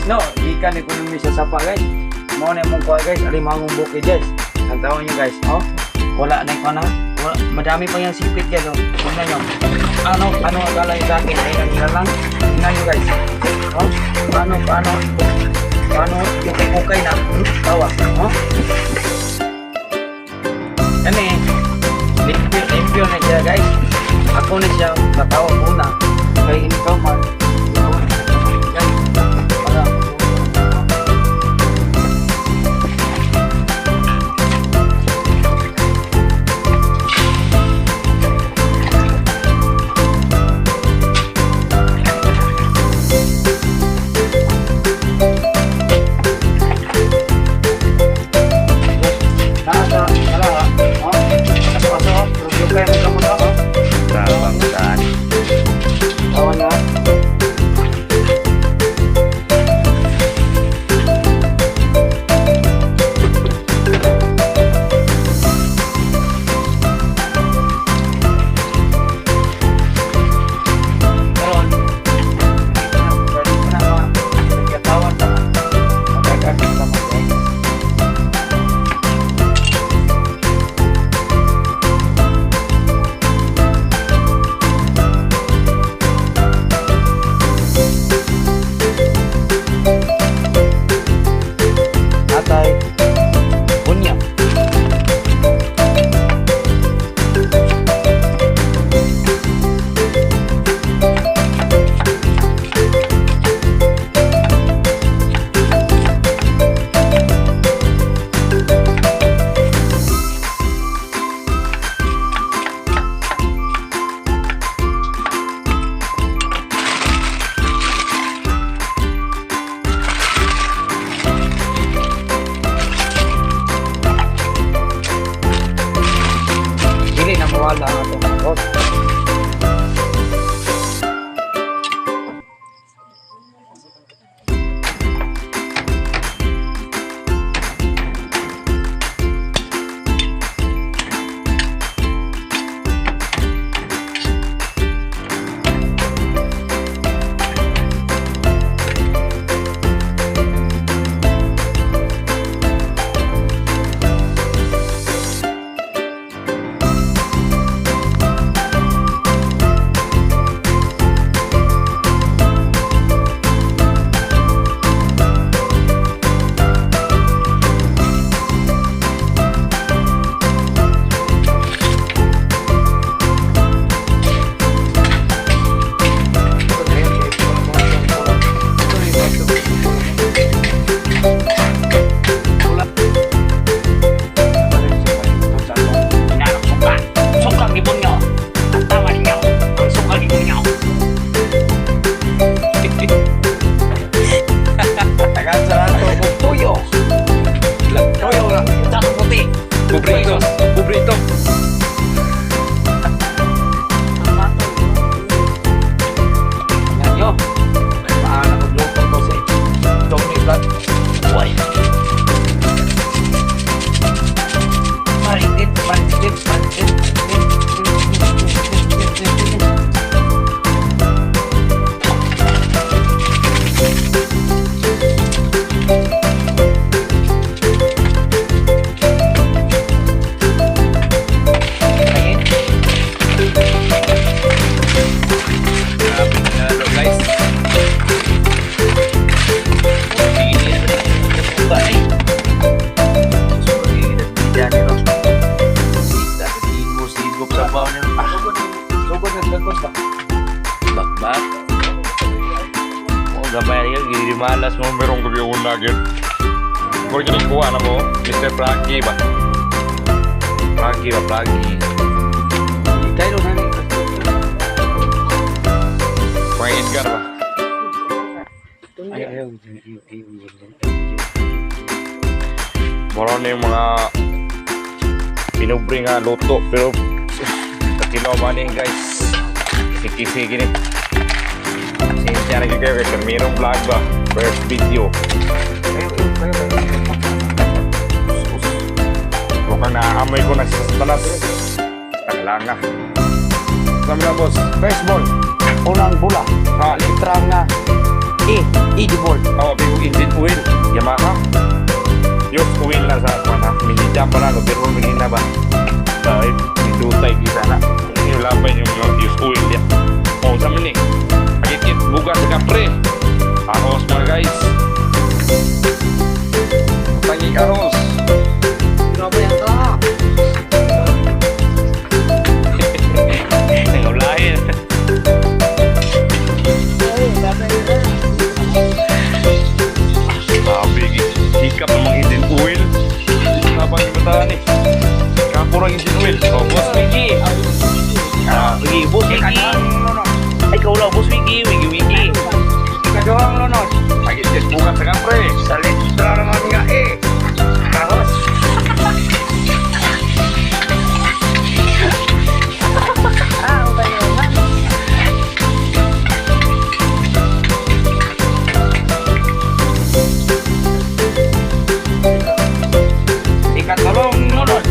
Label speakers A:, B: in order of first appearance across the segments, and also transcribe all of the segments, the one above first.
A: No, gikan ekonomi sa sapa guys. Mo na mong kuha guys, alimangong bukid guys. Ang tawon niyo guys, oh. Wala na ikaw na. Madami pa yung sipit guys, oh. Tingnan nyo. Ano akala yung sa akin? Ayun nila lang. Tingnan nyo guys. Oh, paano kukay na? Tawa, oh. Kani, limpyo na siya guys. Ako na siya natawa muna. Kaya ikaw man. Wala ang ating bot. Bubrito. Yan nyo. Paano magluto ko sa Tommy Vlog. Why? Maritit. Bakbak. Oh, gamay yun. Ginimalas mo. Merong gabi akong nugget. Kung ginikuha na mo, Mr. Frankie ba? Frankie.
B: Kayo na rin.
A: Mga Edgar ba?
B: Ayaw.
A: Meron na yung mga pinubre nga luto. Pero katilaw ba niya guys? Kisi gini. Siya na kayo kasi mayroong vlog ba? First video. Mukhang naamoy ko nagsasatanas. Kailangan nga. Sabi na boss, first ball.
B: Unang bula.
A: Ha?
B: Litra nga E.
A: edible.
B: Oh, bigong engine oil. Yamaha. Yung oil na sa mana. Minijam pa na. Pero minina ba? Dahil dutay kita na. Yung labay yung use oil ya. Oh, sa mini. Agit-git. Buka sa kapre. Ahos mga guys. Tangi ahos.
A: Grabe yan ka.
B: Nangulahin. Bigi. Hikap ng mga engine oil. Habang ibataan eh. Kapurang engine oil. Oh, Boss Wiggy.
C: Wigi, Boss Wigi. Ay, ikaw lang, Boss Wigi. Wigi.
A: Kadohang lunod.
B: Agit-git. Buka sa kapre.
A: Salit tra naman nga eh. Kahos. Ikatulong lunod.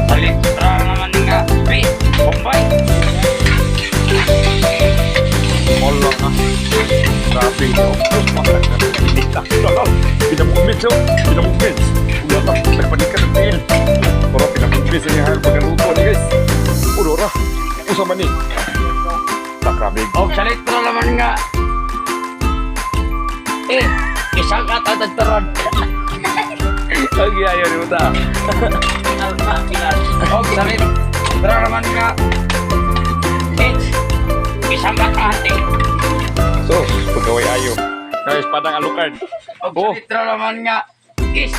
A: Salit tra naman nga eh. Bombay.
B: Molong ah. Grabe yung hindi na. Pinamugmits oh. Pinamugmits. Ulo na. Nagpanikan ng tail. Pero pinamugmits ang hal pagkaluto ni guys. Ulo na. Usa man ni. Nakabig.
A: O salit tra naman nga. Eh, isang katadagtaran.
B: Lagi ayaw ni Muta.
A: O salit tra naman nga. Eh, isang katahati.
B: So, pagkaway ayaw. Guys, padang Alucard.
A: O salit tra naman nga. Is,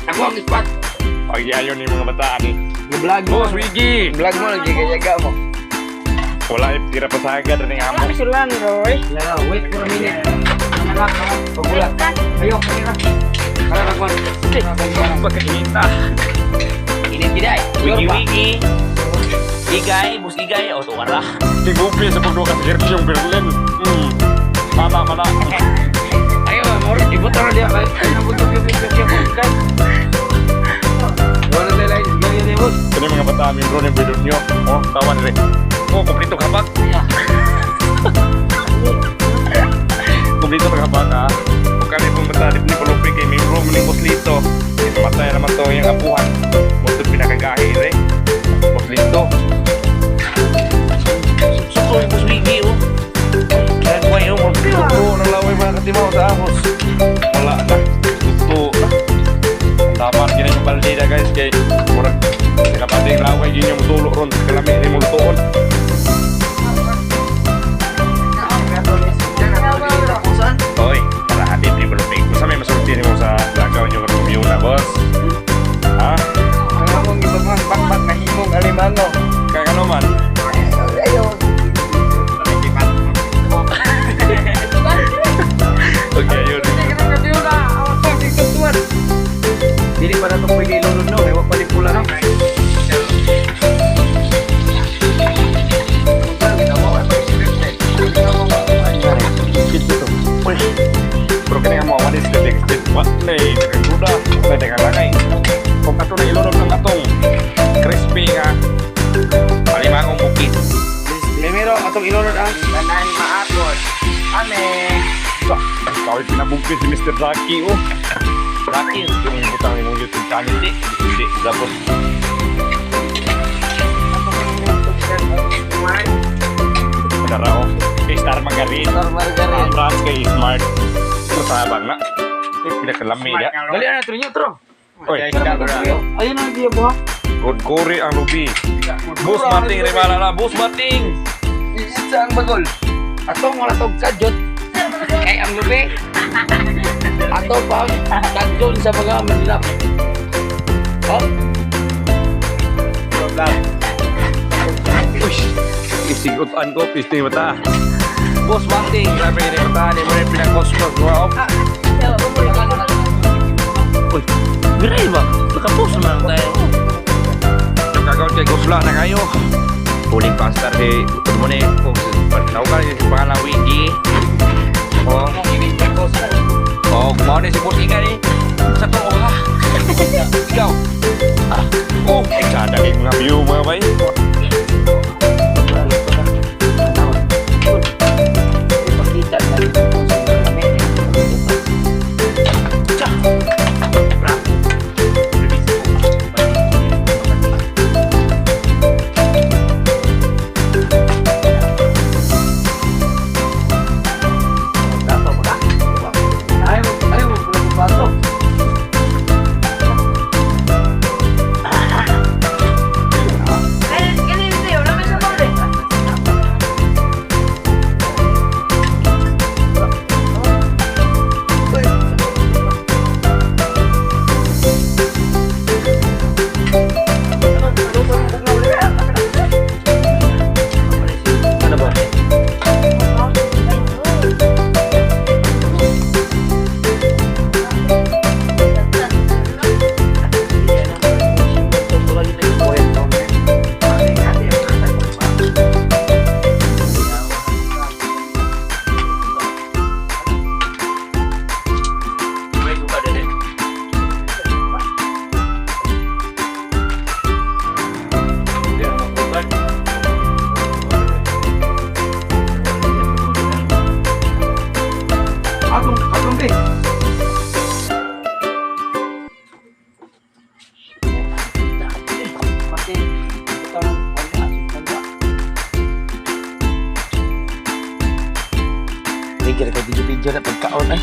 A: ako ang ispat.
B: Lagi ayaw ni mga bataan eh.
A: Vlog mo.
B: Boss Wiggy.
A: Vlog mo lagi kaya mo.
B: Wala eh. Tira pa sa agad rin ang amo.
C: Sulan, Roy.
A: Lala, wait for a minute. Anak, pagulat. Ayaw, kanina. Kala nagwan.
B: Pagkainita.
A: Init tidak.
C: Wigi. Igay, Boss Igay. O, tuwa na.
B: Tigupin sa pagdukas sa Berlin. Mana.
A: Ayo, murid ibutan dia. Ayo butuh pipi kan. Wala tayo lain gaya ni bos.
B: Kani mga bata amin bro ng video nyo. Oh, tawan rin. Oh, kumplito ka ba? Kumplito ka ba ka? Kung kani pong matalip ni Pulupi kay may bro maning Boslito. Matay naman to yung apuhan. Musto pinakagahi rin. Boslito.
C: Suko yung Boss Wigi, oh. Kaya ko yun,
B: Oo, nalaway mga katimaw sa ahos. Wala na. Gusto na. Tama na yung baldida guys kay murag kapating laway yun yung mutulo ron. Kalami ni mo lutoon. Hoy, para hatid ni Pulupi. Kung sa may masulti ni mo sa lagaw nyo karong view na boss. Ha?
A: Ang mong ibang bakbak na himong alimango.
B: Kaya ka naman.
A: Ayo.
B: Okay, yun.
A: Dili pa na ito pwede ilunod no. Ewan pa di pula no.
B: Pero kini nga mo awan is the next what lay dengan kuda lay dengan langay kung ato na ilunod ng atong crispy nga palimangong bukit.
A: Primero atong ilunod ang tanan maapon. Ame.
B: Kawit pinabugkit si Mr. Rocky oh. Rocky yung butang yung YouTube channel di tapos Darao Star Margarine Branch kay Smart masabang na pinakalami ya
A: Dali na trinyo tro.
B: oy
A: Ayun ang dia buha.
B: good kori ang lubi Bus Marting Rivara na Bus Marting
A: Isa ang bagol. Atong wala tog kadyot. Kay ang lubi. Ato pa kadyot sa mga manlap. Oh.
B: uy isigutan ko piste mata Bus Marting grabe rin mata ni mo rin pinakosmos wow
C: Uy, biray ba? Nakapost naman tayo.
B: yung kagawin kay Gusla na kayo huling pastor si mo ni kung tau ka si pangalan Wiggy oh mau ni si Bus Ika ni sa to ha ikaw oh sada kay mga view mga bay
A: Ipakita na rin kung sino kami. Diyan na pagkaon ay.